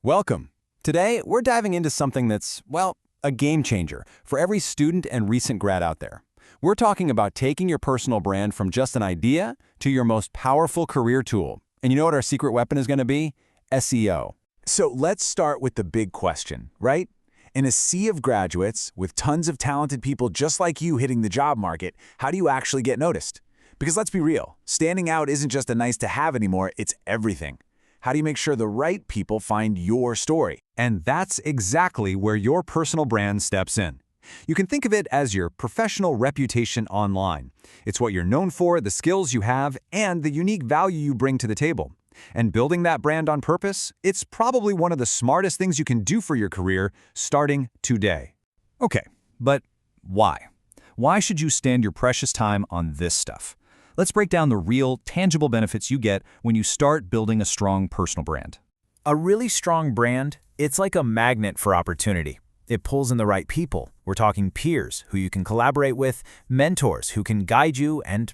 Welcome. Today, we're diving into something that's, well, a game changer for every student and recent grad out there. We're talking about taking your personal brand from just an idea to your most powerful career tool. And you know what our secret weapon is going to be? SEO. So let's start with the big question, right? In a sea of graduates, with tons of talented people just like you hitting the job market, how do you actually get noticed? Because let's be real, standing out isn't just a nice to have anymore, it's everything. How do you make sure the right people find your story? And that's exactly where your personal brand steps in. You can think of it as your professional reputation online. It's what you're known for, the skills you have, and the unique value you bring to the table. And building that brand on purpose, it's probably one of the smartest things you can do for your career starting today. Okay, but why? Why should you stand your precious time on this stuff? Let's break down the real, tangible benefits you get when you start building a strong personal brand. A really strong brand, it's like a magnet for opportunity. It pulls in the right people. We're talking peers who you can collaborate with, mentors who can guide you, and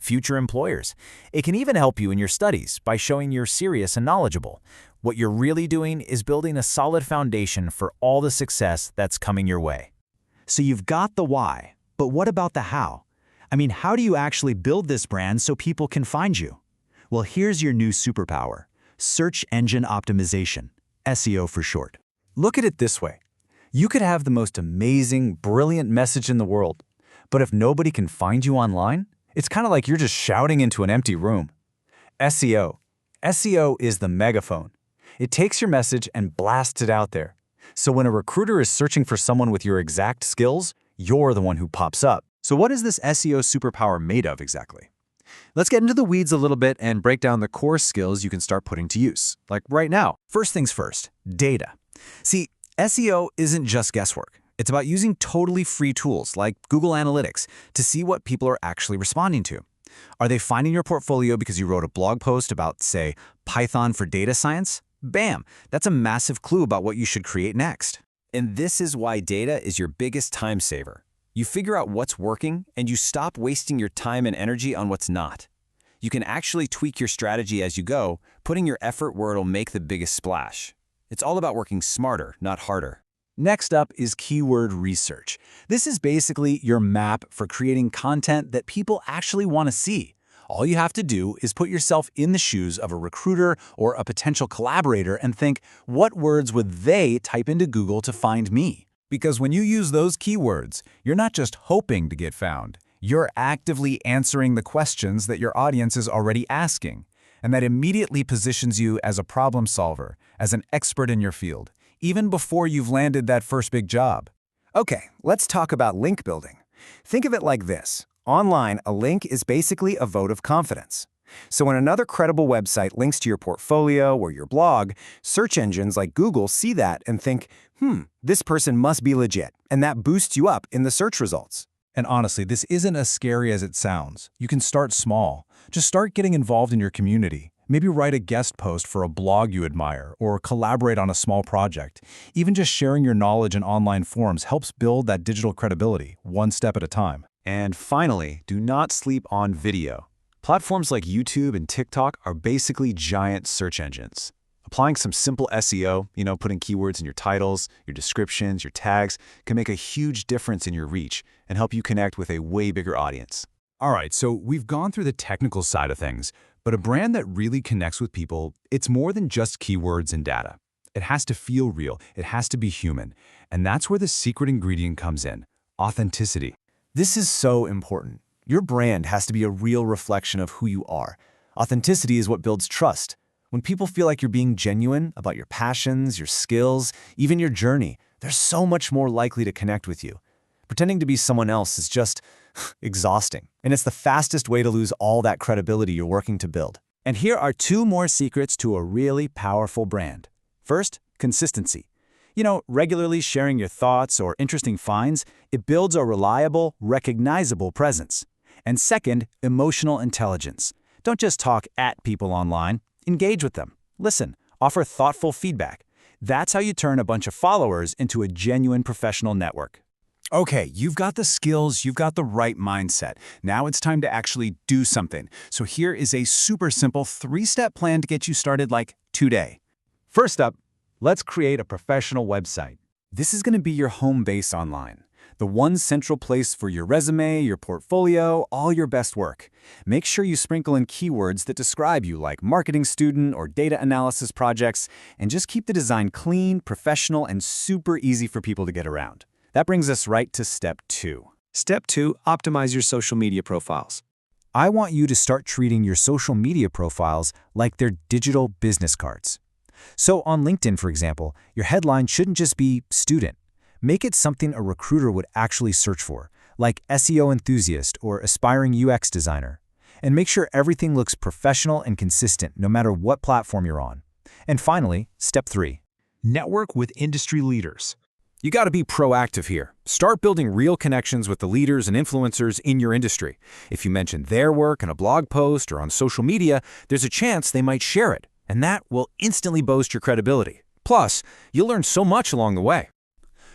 future employers. It can even help you in your studies by showing you're serious and knowledgeable. What you're really doing is building a solid foundation for all the success that's coming your way. So you've got the why, but what about the how? How do you actually build this brand so people can find you? Well, here's your new superpower: search engine optimization, SEO for short. Look at it this way. You could have the most amazing, brilliant message in the world, but if nobody can find you online, it's kind of like you're just shouting into an empty room. SEO. SEO is the megaphone. It takes your message and blasts it out there. So when a recruiter is searching for someone with your exact skills, you're the one who pops up. So what is this SEO superpower made of exactly? Let's get into the weeds a little bit and break down the core skills you can start putting to use, like right now. First things first, data. See, SEO isn't just guesswork. It's about using totally free tools like Google Analytics to see what people are actually responding to. Are they finding your portfolio because you wrote a blog post about, say, Python for data science? Bam! That's a massive clue about what you should create next. And this is why data is your biggest time saver. You figure out what's working, and you stop wasting your time and energy on what's not. You can actually tweak your strategy as you go, putting your effort where it'll make the biggest splash. It's all about working smarter, not harder. Next up is keyword research. This is basically your map for creating content that people actually want to see. All you have to do is put yourself in the shoes of a recruiter or a potential collaborator and think, what words would they type into Google to find me? Because when you use those keywords, you're not just hoping to get found. You're actively answering the questions that your audience is already asking. And that immediately positions you as a problem solver, as an expert in your field, even before you've landed that first big job. Okay, let's talk about link building. Think of it like this. Online, a link is basically a vote of confidence. So when another credible website links to your portfolio or your blog, search engines like Google see that and think, this person must be legit, and that boosts you up in the search results. And honestly, this isn't as scary as it sounds. You can start small. Just start getting involved in your community. Maybe write a guest post for a blog you admire, or collaborate on a small project. Even just sharing your knowledge in online forums helps build that digital credibility, one step at a time. And finally, do not sleep on video. Platforms like YouTube and TikTok are basically giant search engines. Applying some simple SEO, putting keywords in your titles, your descriptions, your tags, can make a huge difference in your reach and help you connect with a way bigger audience. All right, so we've gone through the technical side of things, but a brand that really connects with people, it's more than just keywords and data. It has to feel real, it has to be human, and that's where the secret ingredient comes in: authenticity. This is so important. Your brand has to be a real reflection of who you are. Authenticity is what builds trust. When people feel like you're being genuine about your passions, your skills, even your journey, they're so much more likely to connect with you. Pretending to be someone else is just exhausting, and it's the fastest way to lose all that credibility you're working to build. And here are 2 more secrets to a really powerful brand. First, consistency. Regularly sharing your thoughts or interesting finds, it builds a reliable, recognizable presence. And second, emotional intelligence. Don't just talk at people online. Engage with them. Listen. Offer thoughtful feedback. That's how you turn a bunch of followers into a genuine professional network. Okay, you've got the skills, you've got the right mindset. Now it's time to actually do something. So here is a super simple 3-step plan to get you started like today. First up, Let's create a professional website. This is going to be your home base online. The one central place for your resume, your portfolio, all your best work. Make sure you sprinkle in keywords that describe you like marketing student or data analysis projects, and just keep the design clean, professional, and super easy for people to get around. That brings us right to step 2. Step 2, optimize your social media profiles. I want you to start treating your social media profiles like they're digital business cards. So on LinkedIn, for example, your headline shouldn't just be student. Make it something a recruiter would actually search for, like SEO enthusiast or aspiring UX designer. And make sure everything looks professional and consistent no matter what platform you're on. And finally, step 3. Network with industry leaders. You got to be proactive here. Start building real connections with the leaders and influencers in your industry. If you mention their work in a blog post or on social media, there's a chance they might share it, and that will instantly boost your credibility. Plus, you'll learn so much along the way.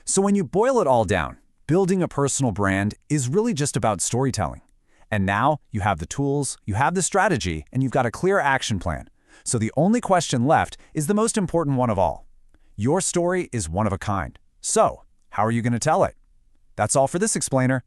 So when you boil it all down, building a personal brand is really just about storytelling. And now you have the tools, you have the strategy, and you've got a clear action plan. So the only question left is the most important one of all. Your story is one of a kind. So, how are you going to tell it? That's all for this explainer.